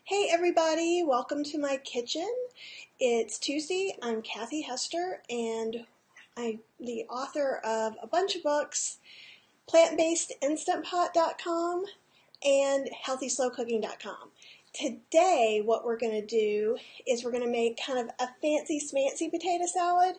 Hey everybody, welcome to my kitchen. It's Tuesday. I'm Kathy Hester and I'm the author of a bunch of books, plant-based-instant-pot.com and healthy-slow-cooking.com. Today what we're going to do is we're going to make kind of a fancy smancy potato salad.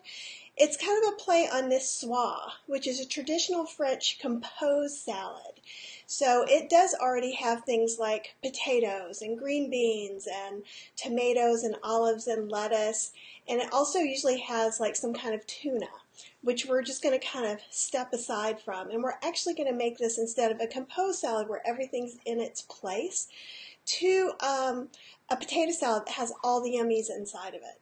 It's kind of a play on niçoise, which is a traditional French composed salad. So it does already have things like potatoes and green beans and tomatoes and olives and lettuce. And it also usually has like some kind of tuna, which we're just going to kind of step aside from. And we're actually going to make this, instead of a composed salad where everything's in its place, to a potato salad that has all the yummies inside of it.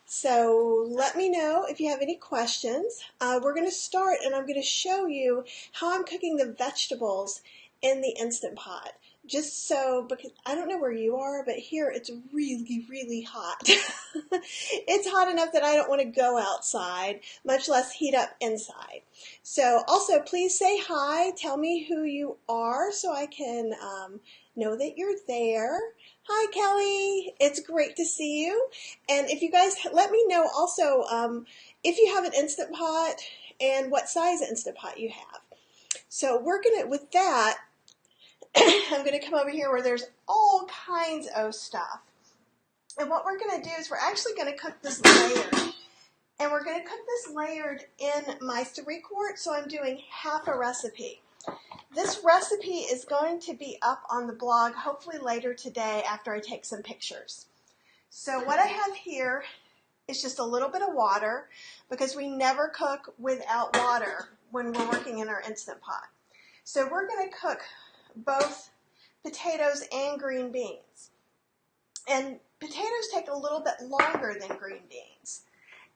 So let me know if you have any questions. We're going to start, and I'm going to show you how I'm cooking the vegetables in the Instant Pot. Just so, because I don't know where you are, but here it's really, really hot. It's hot enough that I don't want to go outside, much less heat up inside. So also, please say hi. Tell me who you are so I can know that you're there. Hi, Kelly. It's great to see you. And if you guys, let me know also if you have an Instant Pot and what size Instant Pot you have. So we're going to, with that, I'm going to come over here where there's all kinds of stuff. And what we're going to do is we're actually going to cook this layered. And we're going to cook this layered in my 3-quart, so I'm doing half a recipe. This recipe is going to be up on the blog hopefully later today after I take some pictures. So what I have here is just a little bit of water, because we never cook without water when we're working in our Instant Pot. So we're going to cook both potatoes and green beans. And potatoes take a little bit longer than green beans.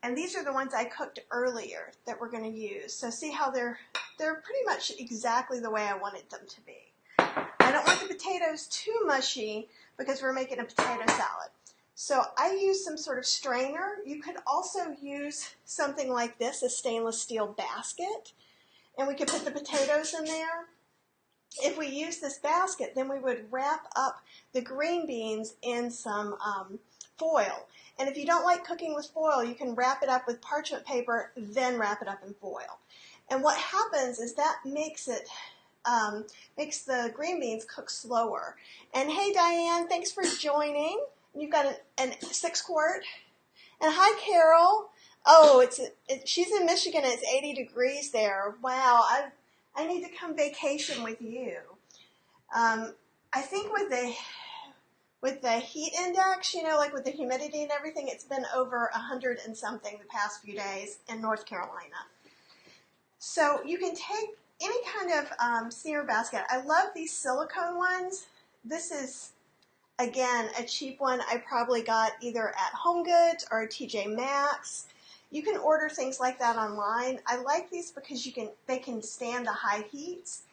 And these are the ones I cooked earlier that we're going to use. So see how they're pretty much exactly the way I wanted them to be. I don't want the potatoes too mushy because we're making a potato salad. So I use some sort of strainer. You could also use something like this, a stainless steel basket, and we could put the potatoes in there. If we use this basket, then we would wrap up the green beans in some foil. And if you don't like cooking with foil, you can wrap it up with parchment paper, then wrap it up in foil. And what happens is that makes the green beans cook slower. And hey, Diane, thanks for joining. You've got a 6-quart. And hi, Carol. Oh, she's in Michigan and it's 80 degrees there. Wow, I need to come vacation with you. I think with the heat index, you know, like with the humidity and everything, it's been over 100 and something the past few days in North Carolina. So you can take any kind of steamer basket. I love these silicone ones. This is, again, a cheap one I probably got either at Home Goods or TJ Maxx. You can order things like that online. I like these because they can stand the high heats.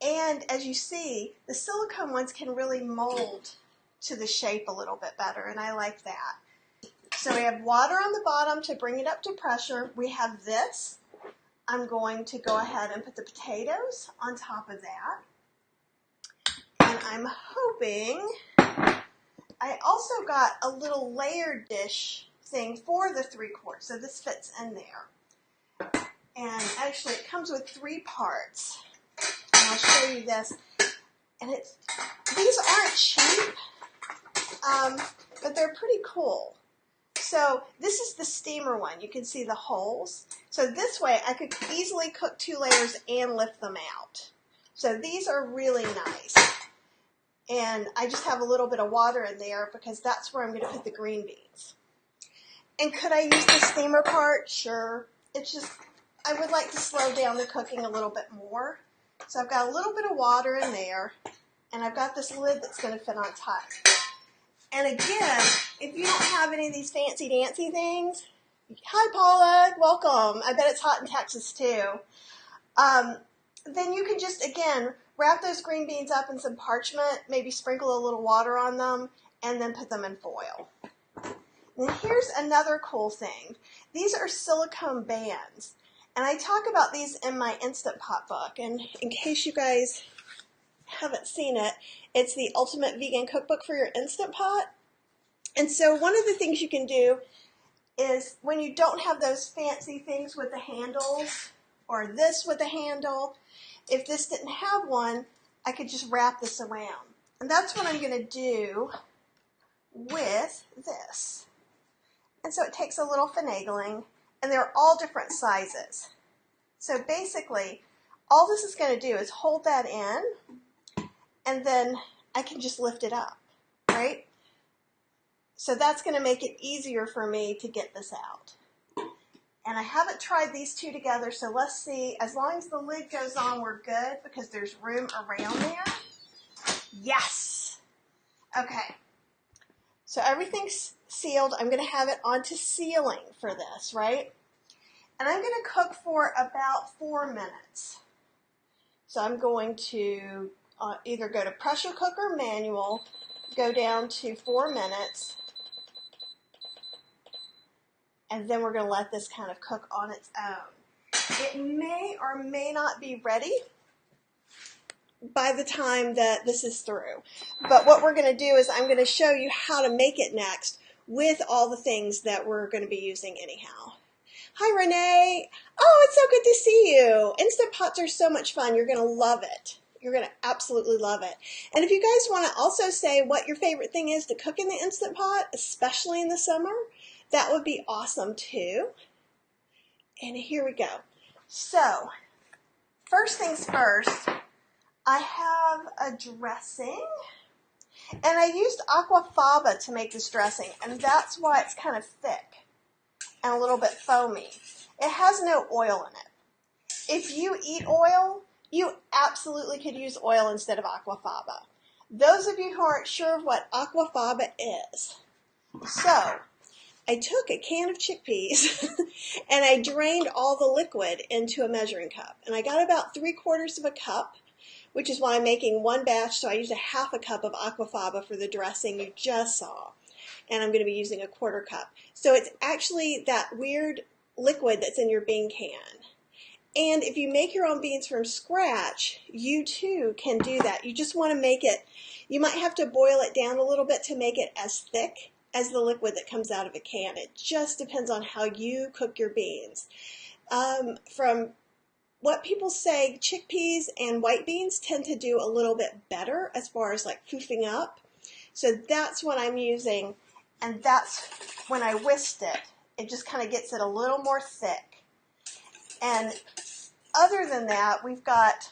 And as you see, the silicone ones can really mold to the shape a little bit better, and I like that. So we have water on the bottom to bring it up to pressure. We have this. I'm going to go ahead and put the potatoes on top of that. And I'm hoping, I also got a little layered dish thing for the 3-quart, so this fits in there. And actually it comes with 3 parts. And I'll show you this. And these aren't cheap, but they're pretty cool. So this is the steamer one. You can see the holes. So this way I could easily cook 2 layers and lift them out. So these are really nice. And I just have a little bit of water in there because that's where I'm going to put the green beans. And could I use the steamer part? Sure. It's just, I would like to slow down the cooking a little bit more. So I've got a little bit of water in there, and I've got this lid that's going to fit on top. And again, if you don't have any of these fancy dancy things, hi Paula, welcome. I bet it's hot in Texas too. Then you can just, again, wrap those green beans up in some parchment, maybe sprinkle a little water on them, and then put them in foil. And here's another cool thing. These are silicone bands. And I talk about these in my Instant Pot book. And in case you guys haven't seen it, it's the Ultimate Vegan Cookbook for your Instant Pot. And so one of the things you can do is when you don't have those fancy things with the handles, or this with a handle, if this didn't have one, I could just wrap this around. And that's what I'm going to do with this. And so it takes a little finagling, and they're all different sizes. So basically, all this is going to do is hold that in, and then I can just lift it up, right? So that's going to make it easier for me to get this out. And I haven't tried these two together, so let's see. As long as the lid goes on, we're good because there's room around there. Yes! Okay. So everything's sealed. I'm going to have it onto sealing for this, right? And I'm going to cook for about 4 minutes. So I'm going to either go to pressure cooker manual, go down to 4 minutes, and then we're going to let this kind of cook on its own. It may or may not be ready by the time that this is through. But what we're going to do is I'm going to show you how to make it next with all the things that we're going to be using anyhow. Hi, Renee. Oh, it's so good to see you. Instant Pots are so much fun. You're going to love it. You're going to absolutely love it. And if you guys want to also say what your favorite thing is to cook in the Instant Pot, especially in the summer, that would be awesome too. And here we go. So, first things first, I have a dressing. And I used aquafaba to make this dressing, and that's why it's kind of thick and a little bit foamy. It has no oil in it. If you eat oil, you absolutely could use oil instead of aquafaba. Those of you who aren't sure of what aquafaba is, so I took a can of chickpeas and I drained all the liquid into a measuring cup. And I got about 3/4 of a cup, which is why I'm making one batch, so I used a 1/2 cup of aquafaba for the dressing you just saw. And I'm going to be using a 1/4 cup. So it's actually that weird liquid that's in your bean can. And if you make your own beans from scratch, you too can do that. You just want to make it, you might have to boil it down a little bit to make it as thick as the liquid that comes out of a can. It just depends on how you cook your beans. From what people say, chickpeas and white beans tend to do a little bit better as far as like foofing up. So that's what I'm using, and that's when I whisked it. It just kind of gets it a little more thick. And other than that, we've got,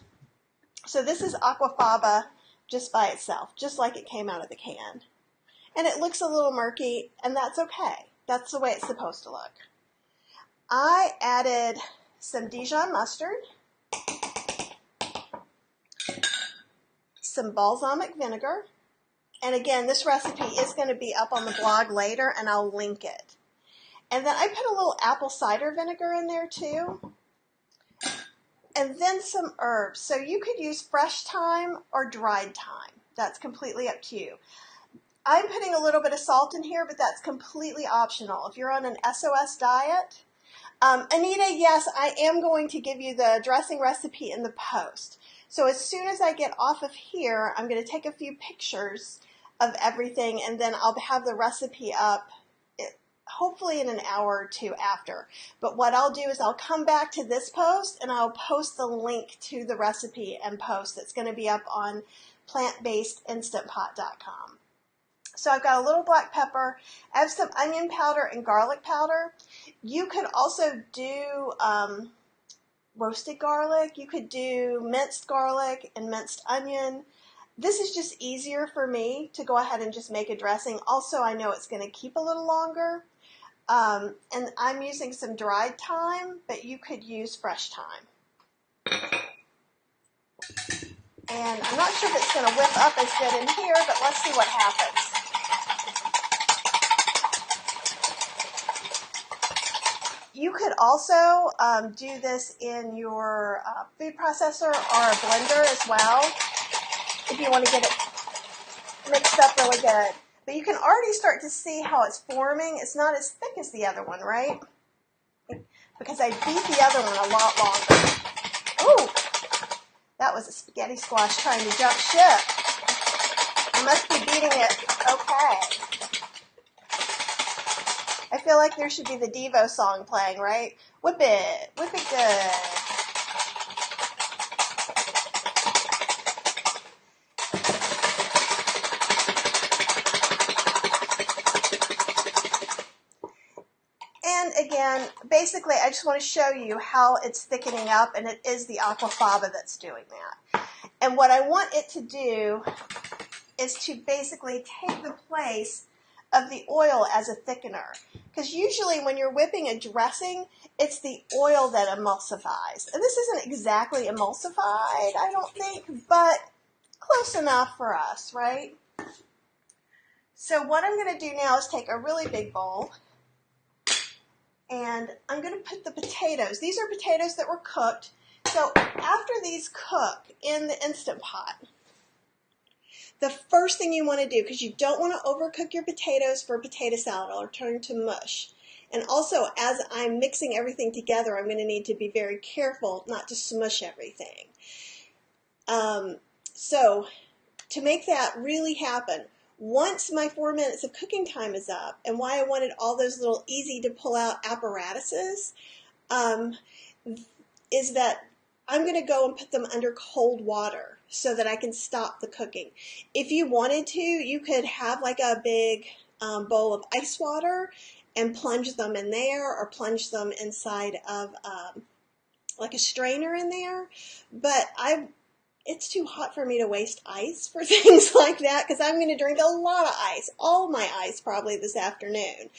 so this is aquafaba just by itself, just like it came out of the can. And it looks a little murky, and that's okay. That's the way it's supposed to look. I added some Dijon mustard, some balsamic vinegar, and again, this recipe is going to be up on the blog later, and I'll link it. And then I put a little apple cider vinegar in there too, and then some herbs. So you could use fresh thyme or dried thyme. That's completely up to you. I'm putting a little bit of salt in here, but that's completely optional. If you're on an SOS diet, Anita, yes, I am going to give you the dressing recipe in the post. So as soon as I get off of here, I'm going to take a few pictures of everything, and then I'll have the recipe up hopefully in an hour or two after. But what I'll do is I'll come back to this post, and I'll post the link to the recipe and post. It's going to be up on plantbasedinstantpot.com. So I've got a little black pepper. I have some onion powder and garlic powder. You could also do roasted garlic. You could do minced garlic and minced onion. This is just easier for me to go ahead and just make a dressing. Also, I know it's going to keep a little longer. And I'm using some dried thyme, but you could use fresh thyme. And I'm not sure if it's going to whip up as good in here, but let's see what happens. You could also do this in your food processor or a blender as well, if you want to get it mixed up really good. But you can already start to see how it's forming. It's not as thick as the other one, right? Because I beat the other one a lot longer. Ooh! That was a spaghetti squash trying to jump ship. I must be beating it okay. I feel like there should be the Devo song playing, right? Whip it good. And again, basically, I just want to show you how it's thickening up, and it is the aquafaba that's doing that. And what I want it to do is to basically take the place of the oil as a thickener. Because usually when you're whipping a dressing, it's the oil that emulsifies. And this isn't exactly emulsified, I don't think, but close enough for us, right? So what I'm going to do now is take a really big bowl, and I'm going to put the potatoes. These are potatoes that were cooked. So after these cook in the Instant Pot, the first thing you want to do, because you don't want to overcook your potatoes for a potato salad or turn to mush. And also, as I'm mixing everything together, I'm going to need to be very careful not to smush everything. So to make that really happen, once my 4 minutes of cooking time is up, and why I wanted all those little easy to pull out apparatuses, is that I'm going to go and put them under cold water so that I can stop the cooking. If you wanted to, you could have like a big bowl of ice water and plunge them in there, or plunge them inside of like a strainer in there. But it's too hot for me to waste ice for things like that, because I'm going to drink a lot of ice, all my ice probably this afternoon.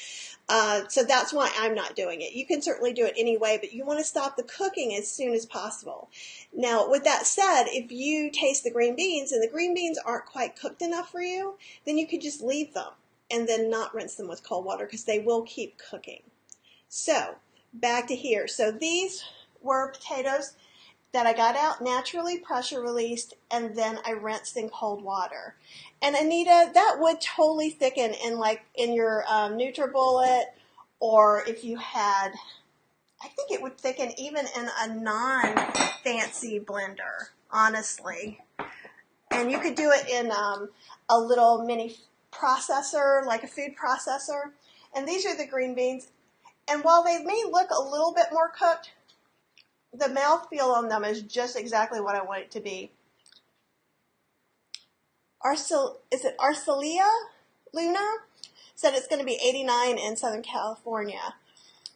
So that's why I'm not doing it. You can certainly do it anyway, but you want to stop the cooking as soon as possible. Now, with that said, if you taste the green beans and the green beans aren't quite cooked enough for you, then you could just leave them and then not rinse them with cold water, because they will keep cooking. So back to here. So these were potatoes that I got out naturally, pressure released, and then I rinsed in cold water. And Anita, that would totally thicken in your NutriBullet, or if you had, I think it would thicken even in a non-fancy blender, honestly. And you could do it in a little mini processor, like a food processor. And these are the green beans. And while they may look a little bit more cooked, the mouthfeel on them is just exactly what I want it to be. Is it Arcelia Luna? Said it's going to be 89 in Southern California.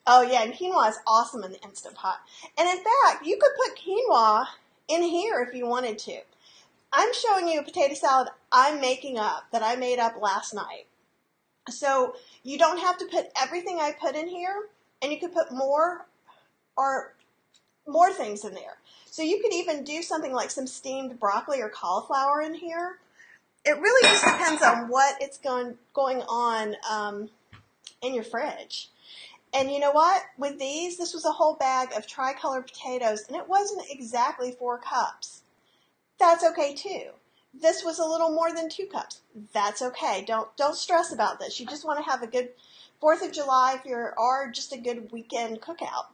Oh yeah, and quinoa is awesome in the Instant Pot. And in fact, you could put quinoa in here if you wanted to. I'm showing you a potato salad I'm making up, that I made up last night. So you don't have to put everything I put in here, and you could put more things in there. So you could even do something like some steamed broccoli or cauliflower in here. It really just depends on what it's going on in your fridge. And you know what? With these, this was a whole bag of tricolor potatoes, and it wasn't exactly 4 cups. That's okay too. This was a little more than 2 cups. That's okay. Don't stress about this. You just want to have a good 4th of July or just a good weekend cookout.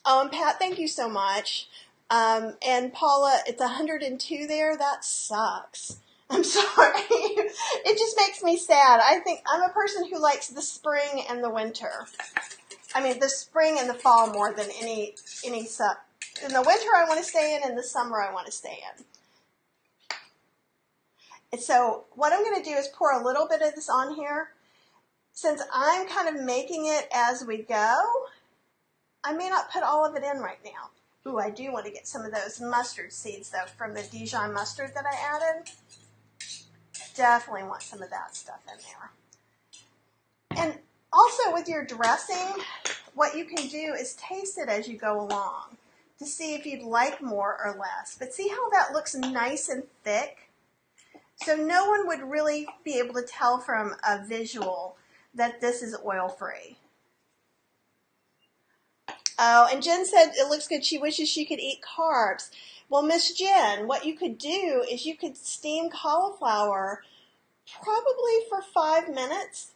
Pat, thank you so much. And Paula, it's 102 there. That sucks. I'm sorry. It just makes me sad. I think I'm a person who likes the spring and the winter. I mean, the spring and the fall more than any in the winter I want to stay in, and the summer I want to stay in. And so what I'm going to do is pour a little bit of this on here. Since I'm kind of making it as we go, I may not put all of it in right now. Ooh, I do want to get some of those mustard seeds, though, from the Dijon mustard that I added. Definitely want some of that stuff in there. And also with your dressing, what you can do is taste it as you go along to see if you'd like more or less. But see how that looks nice and thick? So no one would really be able to tell from a visual that this is oil-free. Oh, and Jen said it looks good. She wishes she could eat carbs. Well, Miss Jen, what you could do is you could steam cauliflower probably for 5 minutes,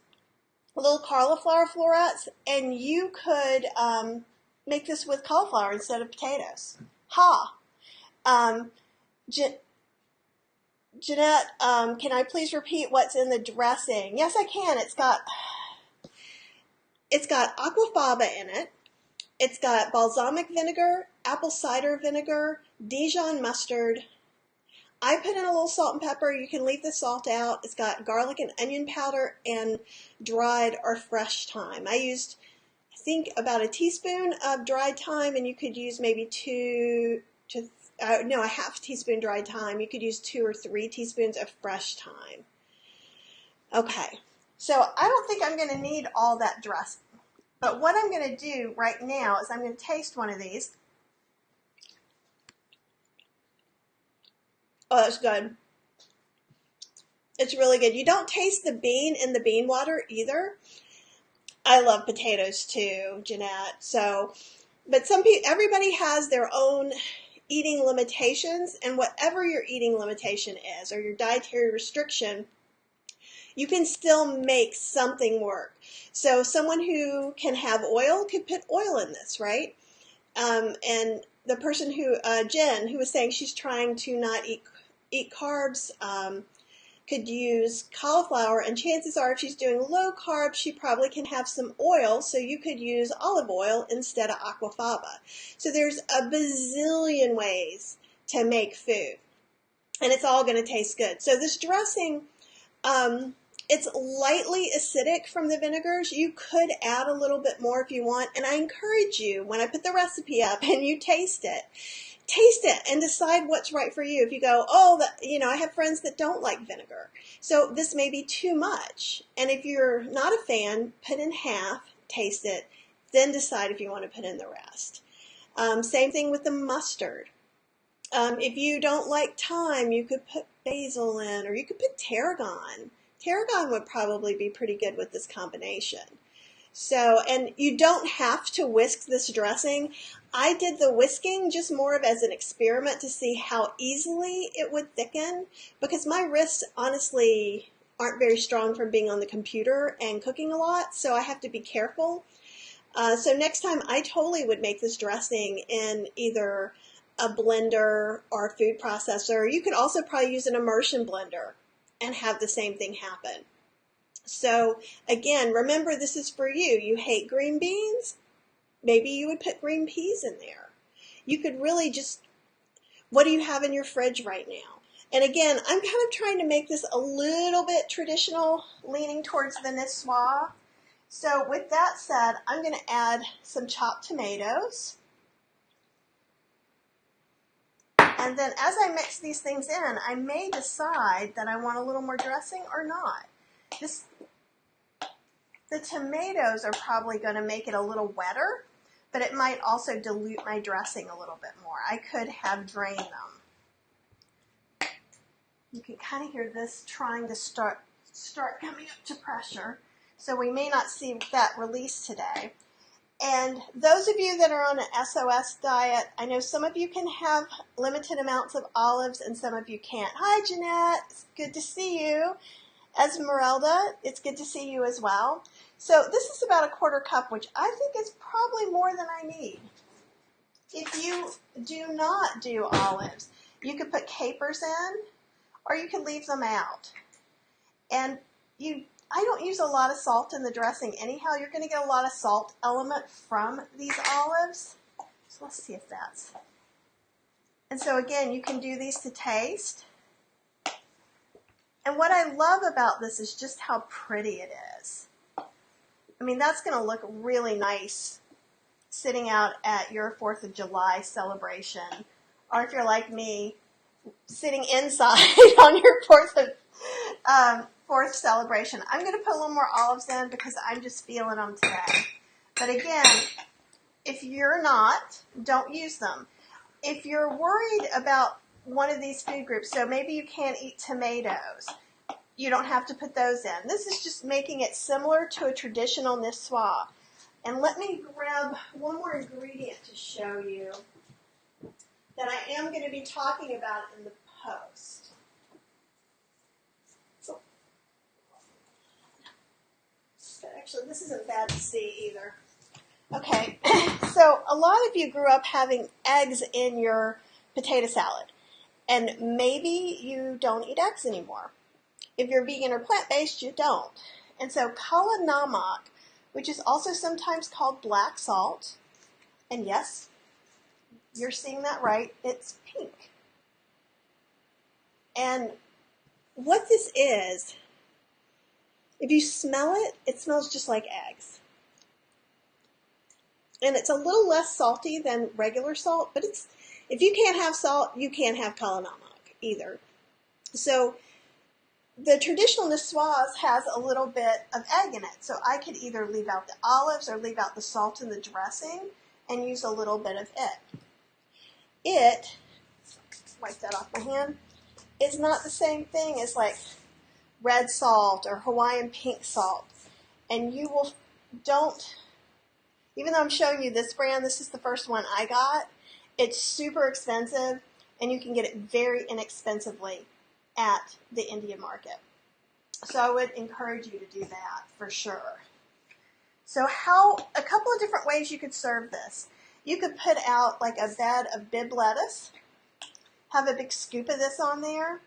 little cauliflower florets, and you could make this with cauliflower instead of potatoes. Ha! Jeanette, can I please repeat what's in the dressing? Yes, I can. It's got aquafaba in it. It's got balsamic vinegar, apple cider vinegar, Dijon mustard. I put in a little salt and pepper. You can leave the salt out. It's got garlic and onion powder and dried or fresh thyme. I used, I think, about a teaspoon of dried thyme, and you could use maybe a half teaspoon dried thyme. You could use 2 or 3 teaspoons of fresh thyme. Okay, so I don't think I'm going to need all that dressing. But what I'm going to do right now is I'm going to taste one of these. Oh, that's good. It's really good. You don't taste the bean in the bean water either. I love potatoes too, Jeanette. So, but everybody has their own eating limitations, and whatever your eating limitation is or your dietary restriction, you can still make something work. So someone who can have oil could put oil in this, right? And the person who, Jen, who was saying she's trying to not eat carbs, could use cauliflower, and chances are if she's doing low carb, she probably can have some oil, so you could use olive oil instead of aquafaba. So there's a bazillion ways to make food, and it's all going to taste good. So this dressing, it's lightly acidic from the vinegars. You could add a little bit more if you want, and I encourage you, when I put the recipe up and you taste it and decide what's right for you. If you go, I have friends that don't like vinegar, so this may be too much. And if you're not a fan, put in half, taste it, then decide if you want to put in the rest. Same thing with the mustard. If you don't like thyme, you could put basil in, or you could put tarragon. Tarragon would probably be pretty good with this combination. So, and you don't have to whisk this dressing. I did the whisking just more of as an experiment to see how easily it would thicken, because my wrists honestly aren't very strong from being on the computer and cooking a lot, so I have to be careful. So next time I totally would make this dressing in either a blender or a food processor. You could also probably use an immersion blender and have the same thing happen. So again, remember, this is for you. You hate green beans? Maybe you would put green peas in there. You could really just, what do you have in your fridge right now? And again, I'm kind of trying to make this a little bit traditional, leaning towards the niçoise. So with that said, I'm going to add some chopped tomatoes. And then as I mix these things in, I may decide that I want a little more dressing or not. The tomatoes are probably going to make it a little wetter, but it might also dilute my dressing a little bit more. I could have drained them. You can kind of hear this trying to start coming up to pressure, so we may not see that release today. And those of you that are on an SOS diet, I know some of you can have limited amounts of olives and some of you can't. Hi, Jeanette. It's good to see you. Esmeralda, it's good to see you as well. So this is about a 1/4 cup, which I think is probably more than I need. If you do not do olives, you could put capers in, or you can leave them out. And I don't use a lot of salt in the dressing anyhow. You're going to get a lot of salt element from these olives. So let's see if that's. And so again, you can do these to taste. And what I love about this is just how pretty it is. I mean, that's going to look really nice sitting out at your 4th of July celebration. Or if you're like me, sitting inside on your 4th celebration. I'm going to put a little more olives in because I'm just feeling them today. But again, if you're not, don't use them. If you're worried about one of these food groups, so maybe you can't eat tomatoes, you don't have to put those in. This is just making it similar to a traditional niçoise. And let me grab one more ingredient to show you that I am going to be talking about in the post. Actually, this isn't bad to see either. Okay, so a lot of you grew up having eggs in your potato salad. And maybe you don't eat eggs anymore. If you're vegan or plant-based, you don't. And so kala namak, which is also sometimes called black salt, and yes, you're seeing that right, it's pink. And what this is, if you smell it, it smells just like eggs. And it's a little less salty than regular salt, but if you can't have salt, you can't have kala namak either. So the traditional niçoise has a little bit of egg in it, so I could either leave out the olives or leave out the salt in the dressing and use a little bit of it. Wipe that off my hand, is not the same thing as like red salt or Hawaiian pink salt. And you don't, even though I'm showing you this brand, this is the first one I got, it's super expensive and you can get it very inexpensively at the Indian market. So I would encourage you to do that for sure. So a couple of different ways you could serve this. You could put out like a bed of Bibb lettuce, have a big scoop of this on there.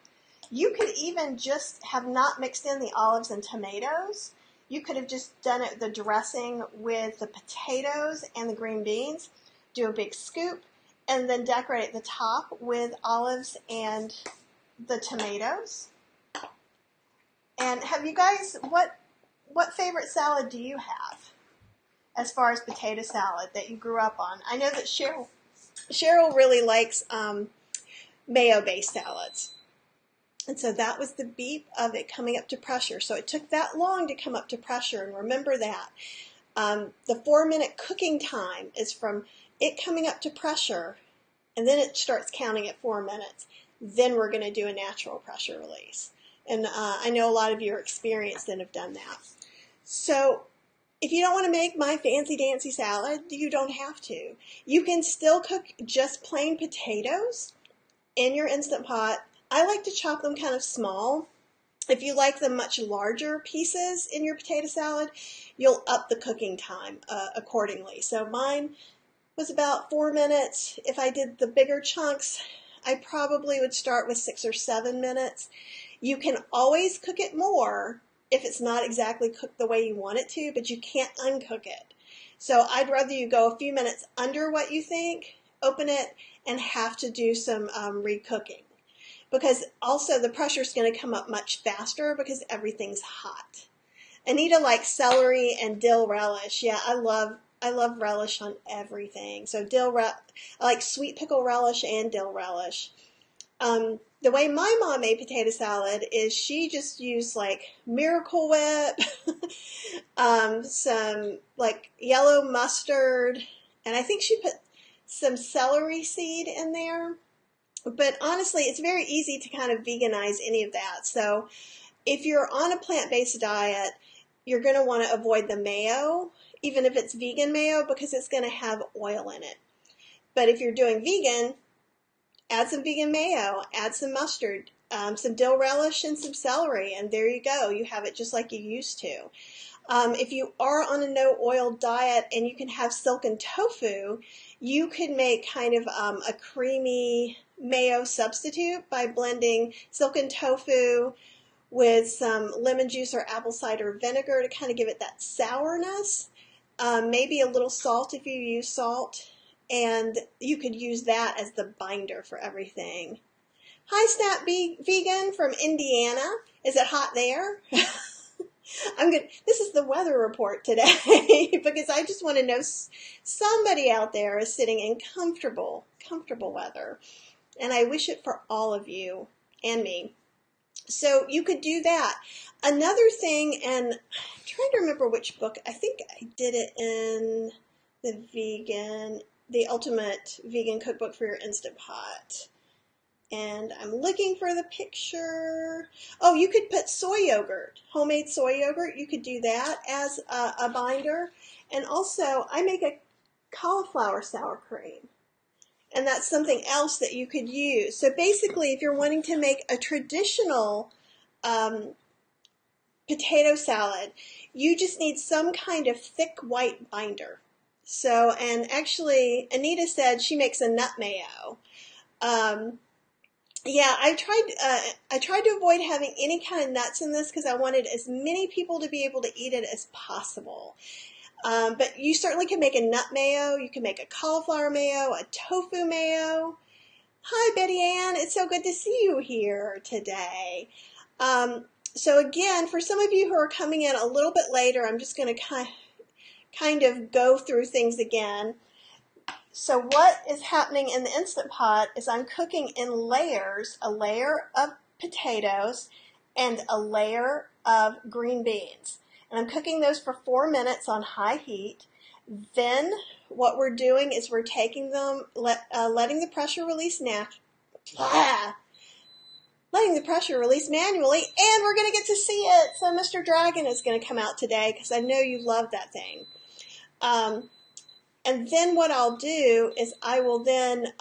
You could even just have not mixed in the olives and tomatoes. You could have just done it, the dressing with the potatoes and the green beans, do a big scoop, and then decorate the top with olives and the tomatoes. And have you guys, what favorite salad do you have as far as potato salad that you grew up on? I know that Cheryl really likes mayo-based salads. And so that was the beep of it coming up to pressure. So it took that long to come up to pressure, and remember that. The 4-minute cooking time is from it coming up to pressure, and then it starts counting at 4 minutes. Then we're going to do a natural pressure release. And I know a lot of you are experienced and have done that. So if you don't want to make my fancy dancy salad, you don't have to. You can still cook just plain potatoes in your Instant Pot. I like to chop them kind of small. If you like them much larger pieces in your potato salad, you'll up the cooking time accordingly. So mine was about 4 minutes. If I did the bigger chunks, I probably would start with 6 or 7 minutes. You can always cook it more if it's not exactly cooked the way you want it to, but you can't uncook it. So I'd rather you go a few minutes under what you think, open it, and have to do some recooking. Because also the pressure is going to come up much faster because everything's hot. Anita likes celery and dill relish. Yeah, I love relish on everything. So I like sweet pickle relish and dill relish. The way my mom made potato salad is she just used like Miracle Whip, some like yellow mustard, and I think she put some celery seed in there. But honestly, it's very easy to kind of veganize any of that. So if you're on a plant-based diet, you're going to want to avoid the mayo, even if it's vegan mayo, because it's going to have oil in it. But if you're doing vegan, add some vegan mayo, add some mustard, some dill relish, and some celery, and there you go. You have it just like you used to. If you are on a no-oil diet and you can have silken tofu, you could make kind of a creamy mayo substitute by blending silken tofu with some lemon juice or apple cider vinegar to kind of give it that sourness. Maybe a little salt if you use salt. And you could use that as the binder for everything. Hi, Snap Vegan from Indiana. Is it hot there? This is the weather report today because I just want to know somebody out there is sitting in comfortable weather. And I wish it for all of you and me. So you could do that. Another thing, and I'm trying to remember which book. I think I did it in the Ultimate Vegan Cookbook for Your Instant Pot. And I'm looking for the picture. Oh, you could put soy yogurt, homemade soy yogurt. You could do that as a binder. And also, I make a cauliflower sour cream. And that's something else that you could use. So basically, if you're wanting to make a traditional potato salad, you just need some kind of thick white binder. So, and actually, Anita said she makes a nut mayo. Yeah, I tried to avoid having any kind of nuts in this because I wanted as many people to be able to eat it as possible. But you certainly can make a nut mayo. You can make a cauliflower mayo, a tofu mayo. Hi, Betty Ann. It's so good to see you here today. So again, for some of you who are coming in a little bit later, I'm just going to kind of go through things again. So what is happening in the Instant Pot is I'm cooking in layers, a layer of potatoes and a layer of green beans. And I'm cooking those for 4 minutes on high heat. Then what we're doing is we're taking them, letting the pressure release letting the pressure release manually, and we're going to get to see it. So Mr. Dragon is going to come out today because I know you love that thing. And then what I'll do is I will then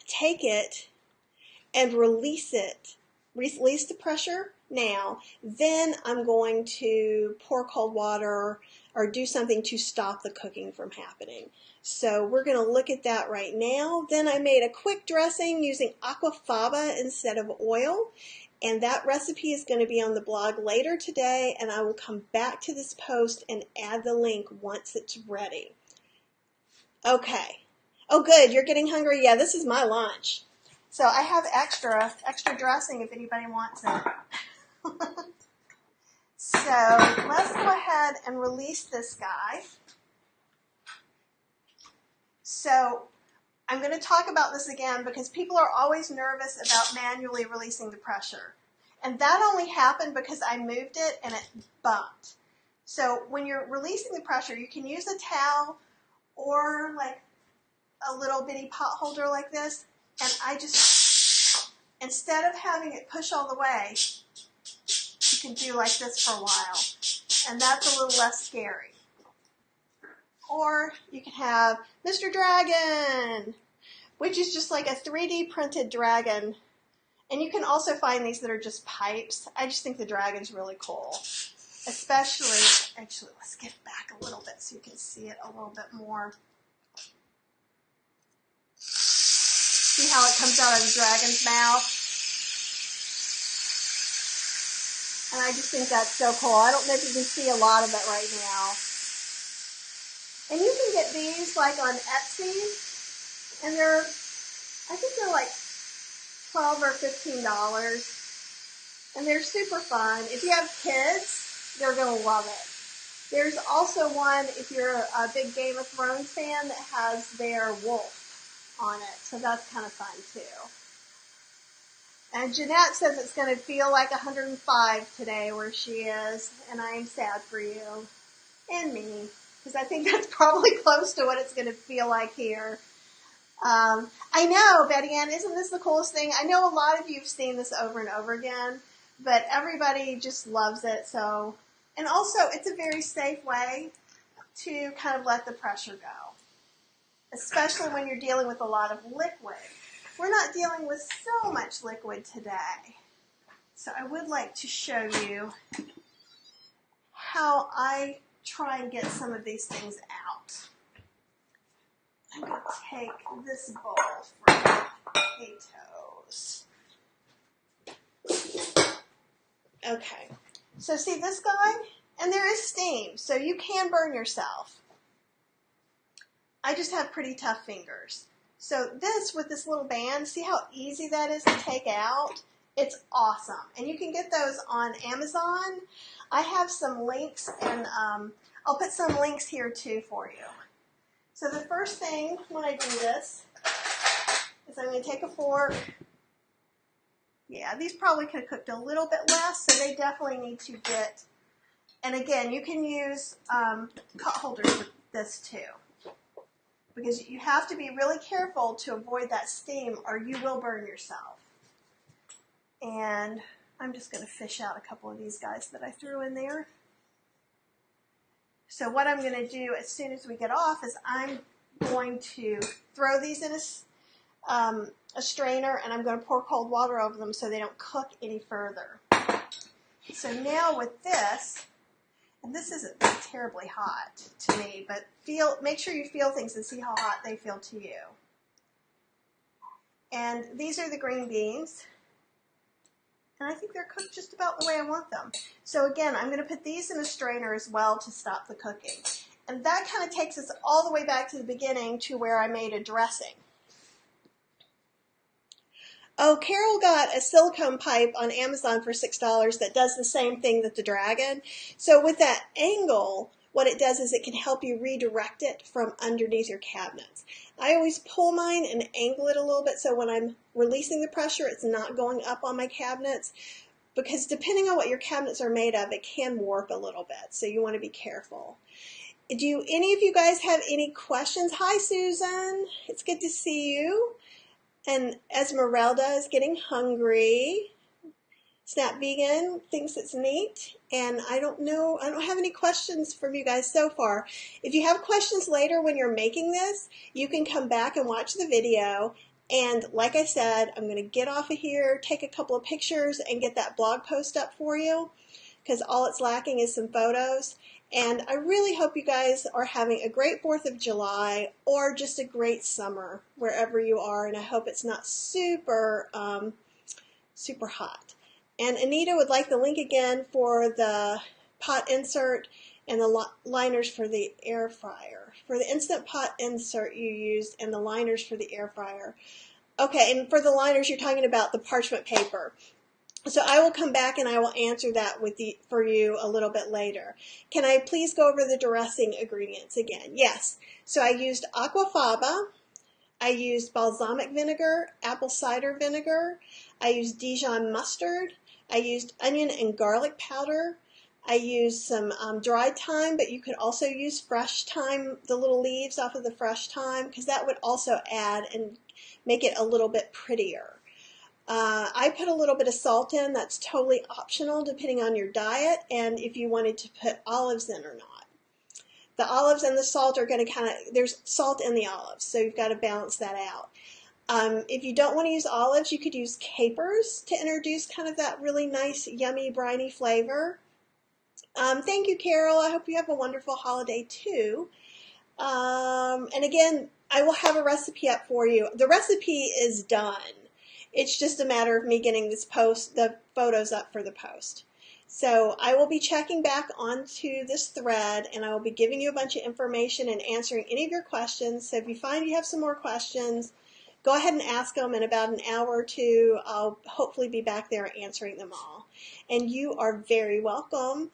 take it and release it. Release the pressure now. Then I'm going to pour cold water or do something to stop the cooking from happening. So we're going to look at that right now. Then I made a quick dressing using aquafaba instead of oil. And that recipe is going to be on the blog later today. And I will come back to this post and add the link once it's ready. Okay. Oh, good. You're getting hungry? Yeah, this is my lunch. So I have extra dressing if anybody wants it. So let's go ahead and release this guy. So I'm going to talk about this again because people are always nervous about manually releasing the pressure. And that only happened because I moved it and it bumped. So when you're releasing the pressure, you can use a towel or like a little bitty pot holder like this. And I just, instead of having it push all the way, you can do like this for a while. And that's a little less scary. Or you can have Mr. Dragon, which is just like a 3D printed dragon. And you can also find these that are just pipes. I just think the dragon's really cool. Especially, actually, let's get back a little bit so you can see it a little bit more. See how it comes out of the dragon's mouth? And I just think that's so cool. I don't know if you can see a lot of it right now. And you can get these like on Etsy. And I think they're like $12 or $15. And they're super fun. If you have kids, they're going to love it. There's also one, if you're a big Game of Thrones fan, that has their wolf on it. So that's kind of fun too. And Jeanette says it's going to feel like 105 today where she is. And I am sad for you. And me. Because I think that's probably close to what it's going to feel like here. I know, Betty Ann, isn't this the coolest thing? I know a lot of you have seen this over and over again, but everybody just loves it. So, and also, it's a very safe way to kind of let the pressure go, especially when you're dealing with a lot of liquid. We're not dealing with so much liquid today. So I would like to show you how I try and get some of these things out. I'm going to take this bowl for potatoes. Okay, so see this guy? And there is steam, so you can burn yourself. I just have pretty tough fingers. So this, with this little band, see how easy that is to take out? It's awesome. And you can get those on Amazon. I have some links, and I'll put some links here too for you. So the first thing when I do this is I'm going to take a fork. Yeah, these probably could have cooked a little bit less, so they definitely need to get, and again, you can use cut holders with this too, because you have to be really careful to avoid that steam or you will burn yourself. And I'm just going to fish out a couple of these guys that I threw in there. So what I'm going to do as soon as we get off is I'm going to throw these in a strainer, and I'm going to pour cold water over them so they don't cook any further. So now with this, and this isn't terribly hot to me, but make sure you feel things and see how hot they feel to you. And these are the green beans. And I think they're cooked just about the way I want them. So again, I'm going to put these in a strainer as well to stop the cooking. And that kind of takes us all the way back to the beginning to where I made a dressing. Oh, Carol got a silicone pipe on Amazon for $6 that does the same thing that the Dragon. So with that angle, what it does is it can help you redirect it from underneath your cabinets. I always pull mine and angle it a little bit so when I'm releasing the pressure, it's not going up on my cabinets, because depending on what your cabinets are made of, it can warp a little bit, so you want to be careful. Do any of you guys have any questions? Hi, Susan. It's good to see you. And Esmeralda is getting hungry. Snap Vegan thinks it's neat. And I don't know, I don't have any questions from you guys so far. If you have questions later when you're making this, you can come back and watch the video. And like I said, I'm going to get off of here, take a couple of pictures, and get that blog post up for you, because all it's lacking is some photos. And I really hope you guys are having a great 4th of July or just a great summer wherever you are. And I hope it's not super, super hot. And Anita would like the link again for the pot insert and the liners for the air fryer. For the Instant Pot insert you used and the liners for the air fryer. Okay, and for the liners you're talking about the parchment paper. So I will come back and I will answer that for you a little bit later. Can I please go over the dressing ingredients again? Yes. So I used aquafaba. I used balsamic vinegar, apple cider vinegar. I used Dijon mustard. I used onion and garlic powder. I used some dried thyme, but you could also use fresh thyme, the little leaves off of the fresh thyme, because that would also add and make it a little bit prettier. I put a little bit of salt in. That's totally optional depending on your diet and if you wanted to put olives in or not. The olives and the salt are going to there's salt in the olives, so you've got to balance that out. If you don't want to use olives, you could use capers to introduce kind of that really nice, yummy, briny flavor. Thank you, Carol. I hope you have a wonderful holiday too. And again, I will have a recipe up for you. The recipe is done. It's just a matter of me getting the photos up for the post. So I will be checking back onto this thread, and I will be giving you a bunch of information and answering any of your questions. So if you find you have some more questions, go ahead and ask them. In about an hour or two, I'll hopefully be back there answering them all. And you are very welcome.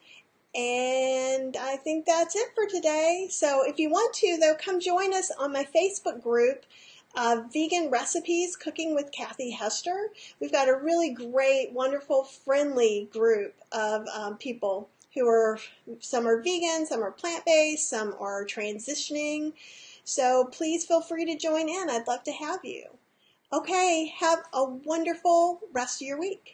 And I think that's it for today. So if you want to, though, come join us on my Facebook group, Vegan Recipes, Cooking with Kathy Hester. We've got a really great, wonderful, friendly group of people who are, some are vegan, some are plant-based, some are transitioning. So please feel free to join in. I'd love to have you. Okay, have a wonderful rest of your week.